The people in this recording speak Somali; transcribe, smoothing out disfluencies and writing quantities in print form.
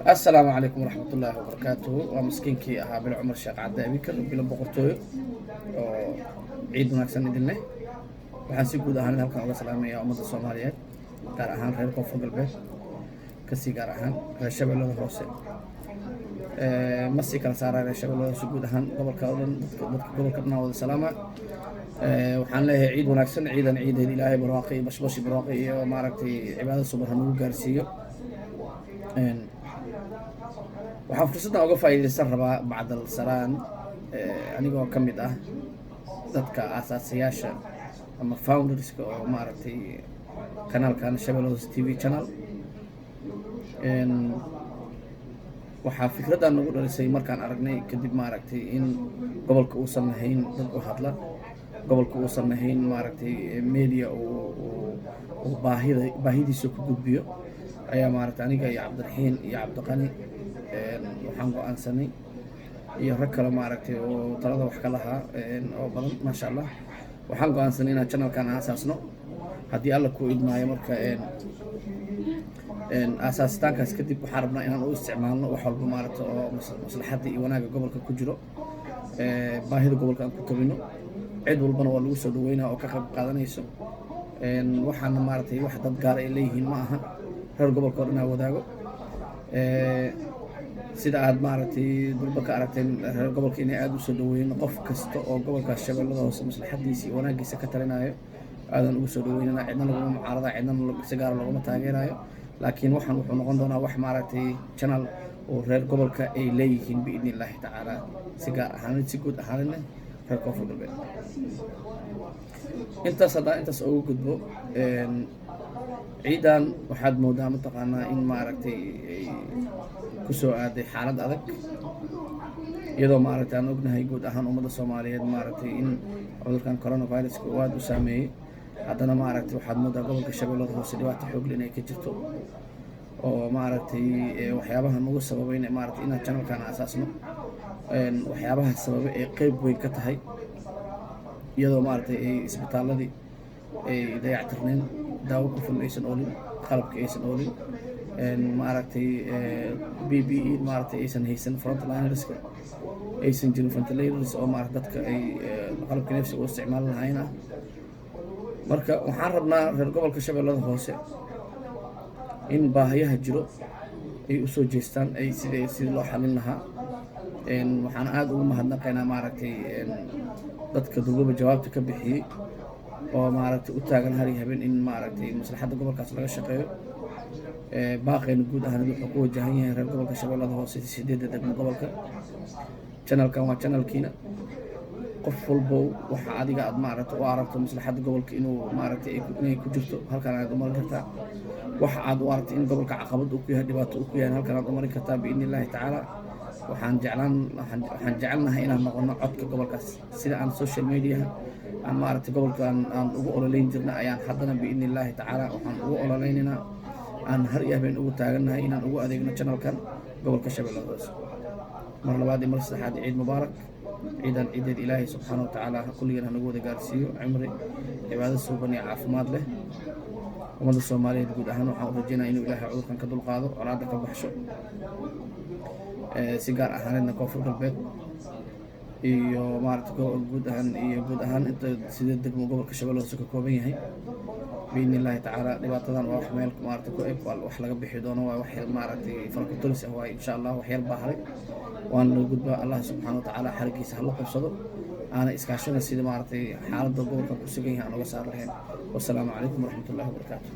السلام عليكم ورحمة الله وبركاته ومسكينكي أها بالعمر شيخ عدى بكر بلا بقرتوي عيد وناكسن إدلنا waxaan si guud ahaan halkan uga salaamayaa ummadda Soomaaliyeed gaar ahaan reer Koonfur Galbeed kasi gaar ahaan reer Shabeellada Hoose ma si kala saaray reer Shabeellada Hoose guud ahaan gobolka oo dhan dadka gobolka dhan wada salaama waxaan leeyahay ciid wanaagsan ciidan Ilaahay barwaaqo bashbash barwaaqo iyo maaragtay cibaadada subaxan ugu gaarsiiyo waxaan fursadda uga faa'iideysan rabaa bacdal salaan anigoo ka mid ah dadka aasaasiyaasha ama founderska oo maaragtay kanaalkan Shabeellada TV channel waxaa fikradan nagu dhalisay markaan aragnay kadib maaragtay in gobolka uusan lahayn dad u hadla gobolka uusan lahayn maaragtay media oo baahidiisa ku gudbiyo ayaa maaragtay aniga iyo Cabdiraxiin iyo Cabdiqani waxaan go'aansanay iyo rag kale maaragtay oo talada wax ka lahaa oo badan maasha Allah waxaan go'aansanay inaan channelkan aasaasno haddii alla ku idmaayo marka aasaasitaankaas kadib waxaan rabnaa inaan u isticmaalno wax walba maaragtay oo maslaxadda iyo wanaagga gobolka ku jiro baahida gobolka aan ku tabino cid walbana waa lagu soo dhaweynaa oo ka qayb qaadanayso waxaana maaragtay wax dad gaar ay leeyihiin ma aha reer gobolka oo dhan aa wadaago sida aad maaragtay dulba ka aragteen reer gobolka inay aad u soo dhaweeyeen qof kasta oo gobolka Shabeellada Hoose maslaxadiisa iyo wanaagiisa ka talinayo aadan ugu soo dhaweynana cidna laguma mucaarada cidna si gaar laguma taageerayo laakiin waxaan wuxuu noqon doonaa wax maaragtay channel oo reer gobolka ay leeyihiin biidnillaahi tacaala si gaar ahaan si guud ahaan reer Koonfur Galbeed intaas ugu gudbo ciidan waxaad moodaa mataqaanaa in maaragtay ay ku soo aaday xaalad adag iyadoo maaragtay aan ognahay guud ahaan ummadda Soomaaliyeed maaragtay in cudurkan coronavirus uu aad u saameeyay haddana maaragtay waxaad moodaa gobolka Shabeellada Hoose dhibaato xoog leh inay ka jirto oo maaragtay waxyaabaha nagu sababay in maaragtay inaan channelkan aasaasno waxyaabaha sababay ee qayb weyn ka tahay iyadoo maaragtay ay isbitaaladii ay dayactirneen daawo ku filan aysan oolin qalabka aysan oolin maaragtay PPE maaragtay aysan haysan frontlinerska aysan jirin ventilators oo maaragtay dadka ay qalabka neefsiga u isticmaali lahayn marka waxaan rabnaa reer gobolka Shabeellada Hoose in baahiyaha jiro ay u soo jeestaan ay sidii loo xalin lahaa waxaan aad ugu mahadnaqaynaa maaragtay dadka dulba jawaabta ka bixiyay oo maaragtay u taagan hari habeen in maaragtay maslaxadda gobolkaas laga shaqeeyo baaqayna guud ahaan wuxuu ku wajahan yahay reer gobolka Shabeellada Hoose 8 degmo gobolka channelkan waa channelkiina qof walba waxa adiga aad maaragtay u aragto maslaxadda gobolka inuu maaragtay inay ku jirto halkan aad u marin kartaa waxa aad u aragtay in gobolka caqabad uu ku yahay dhibaato uu ku yahay halkan aad u marin kartaa biidnillaahi tacaala waxaan jecelnahay inaan noqono codka gobolkaas sida aan social media aan maaragtay gobolkan aan ugu ololeyn jirnay ayaan haddana biidnillaahi tacaala waxaan ugu ololeynaynaa aan har iyo habeen ugu taagannahay inaan ugu adeegno channelkan gobolka Shabeellada Hoose mar labaad iyo mar saddexaad ciid mubaarak ciidan ciideed Ilaahay subxaanahu wa tacaala kulligeena nagu wada gaarsiiyo cimri cibaado suuban iyo caafimaad leh ummadda Soomaaliyeed guud ahaan waxaan u rajeynayaa inuu Ilaahay cudurkan ka dulqaado colaadda ka baxsho si gaar ahaanna Koonfur Galbeed iyo maaragtay guud ahaan inta sida degmo gobolka Shabeellada Hoose ka kooban yahay biidnillaahi tacaala dhibaatadan waa wax meel maaragtay ku eg wax laga bixi doono waa wax maaragtay farqatolis ah waa insha Allah wax yar baa haray waan la gudbaa Allah subxaanahu wa tacaala xarigiisa hal qabsado aana iskaashada sida maaragtay xaaladda gobolka ku sugan yahay aan uga saar lahayn wassalaamu calaykum waraxmatullaahi wabarakaatuh